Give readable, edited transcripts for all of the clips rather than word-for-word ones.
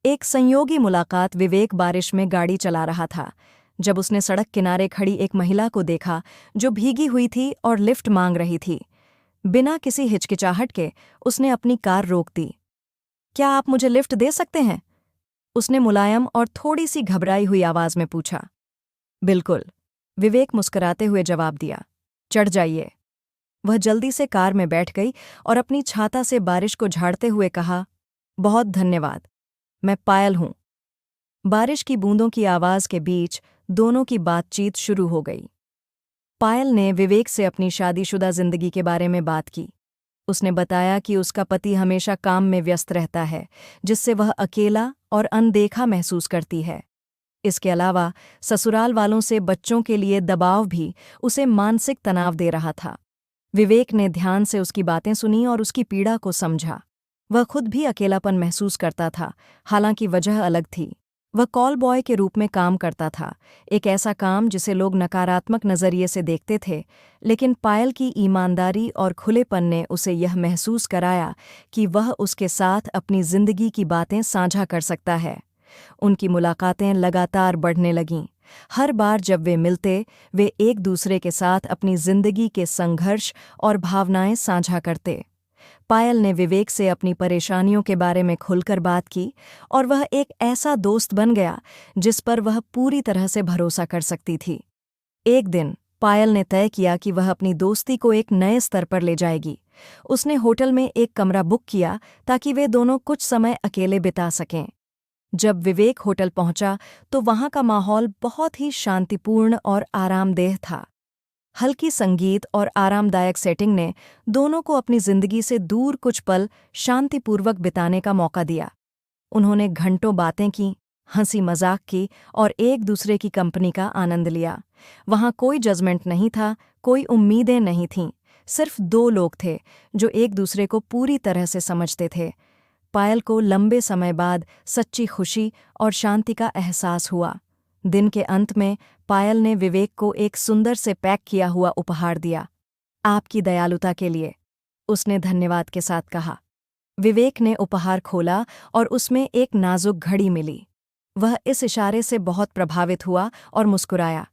एक संयोगी मुलाकात। विवेक बारिश में गाड़ी चला रहा था जब उसने सड़क किनारे खड़ी एक महिला को देखा जो भीगी हुई थी और लिफ्ट मांग रही थी। बिना किसी हिचकिचाहट के उसने अपनी कार रोक दी। क्या आप मुझे लिफ्ट दे सकते हैं? उसने मुलायम और थोड़ी सी घबराई हुई आवाज में पूछा। बिल्कुल, विवेक मुस्कुराते हुए जवाब दिया। चढ़ जाइए। वह जल्दी से कार में बैठ गई और अपनी छाता से बारिश को झाड़ते हुए कहा, बहुत धन्यवाद, मैं पायल हूं। बारिश की बूंदों की आवाज के बीच दोनों की बातचीत शुरू हो गई। पायल ने विवेक से अपनी शादीशुदा जिंदगी के बारे में बात की। उसने बताया कि उसका पति हमेशा काम में व्यस्त रहता है, जिससे वह अकेला और अनदेखा महसूस करती है। इसके अलावा ससुराल वालों से बच्चों के लिए दबाव भी उसे मानसिक तनाव दे रहा था। विवेक ने ध्यान से उसकी बातें सुनी और उसकी पीड़ा को समझा। वह खुद भी अकेलापन महसूस करता था, हालांकि वजह अलग थी। वह कॉल बॉय के रूप में काम करता था, एक ऐसा काम जिसे लोग नकारात्मक नज़रिए से देखते थे, लेकिन पायल की ईमानदारी और खुलेपन ने उसे यह महसूस कराया कि वह उसके साथ अपनी जिंदगी की बातें साझा कर सकता है। उनकी मुलाकातें लगातार बढ़ने लगीं। हर बार जब वे मिलते, वे एक दूसरे के साथ अपनी जिंदगी के संघर्ष और भावनाएं साझा करते। पायल ने विवेक से अपनी परेशानियों के बारे में खुलकर बात की और वह एक ऐसा दोस्त बन गया जिस पर वह पूरी तरह से भरोसा कर सकती थी। एक दिन पायल ने तय किया कि वह अपनी दोस्ती को एक नए स्तर पर ले जाएगी। उसने होटल में एक कमरा बुक किया ताकि वे दोनों कुछ समय अकेले बिता सकें। जब विवेक होटल पहुंचा तो वहां का माहौल बहुत ही शांतिपूर्ण और आरामदेह था। हल्की संगीत और आरामदायक सेटिंग ने दोनों को अपनी जिंदगी से दूर कुछ पल शांतिपूर्वक बिताने का मौका दिया। उन्होंने घंटों बातें की, हंसी मजाक की और एक दूसरे की कंपनी का आनंद लिया। वहां कोई जजमेंट नहीं था, कोई उम्मीदें नहीं थीं, सिर्फ दो लोग थे जो एक दूसरे को पूरी तरह से समझते थे। पायल को लंबे समय बाद सच्ची खुशी और शांति का एहसास हुआ। दिन के अंत में पायल ने विवेक को एक सुंदर से पैक किया हुआ उपहार दिया। आपकी दयालुता के लिए, उसने धन्यवाद के साथ कहा। विवेक ने उपहार खोला और उसमें एक नाजुक घड़ी मिली। वह इस इशारे से बहुत प्रभावित हुआ और मुस्कुराया।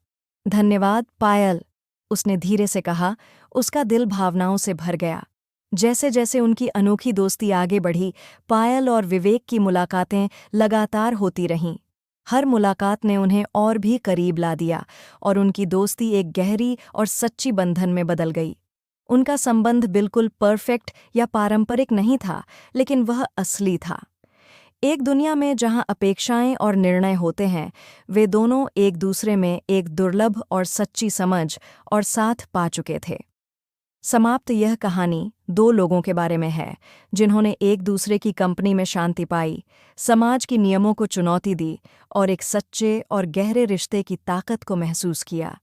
धन्यवाद पायल, उसने धीरे से कहा। उसका दिल भावनाओं से भर गया। जैसे जैसे उनकी अनोखी दोस्ती आगे बढ़ी, पायल और विवेक की मुलाकातें लगातार होती रहीं। हर मुलाकात ने उन्हें और भी करीब ला दिया और उनकी दोस्ती एक गहरी और सच्ची बंधन में बदल गई। उनका संबंध बिल्कुल परफेक्ट या पारंपरिक नहीं था, लेकिन वह असली था। एक दुनिया में जहां अपेक्षाएं और निर्णय होते हैं, वे दोनों एक दूसरे में एक दुर्लभ और सच्ची समझ और साथ पा चुके थे। समाप्त। यह कहानी दो लोगों के बारे में है जिन्होंने एक दूसरे की कंपनी में शांति पाई, समाज की नियमों को चुनौती दी और एक सच्चे और गहरे रिश्ते की ताकत को महसूस किया।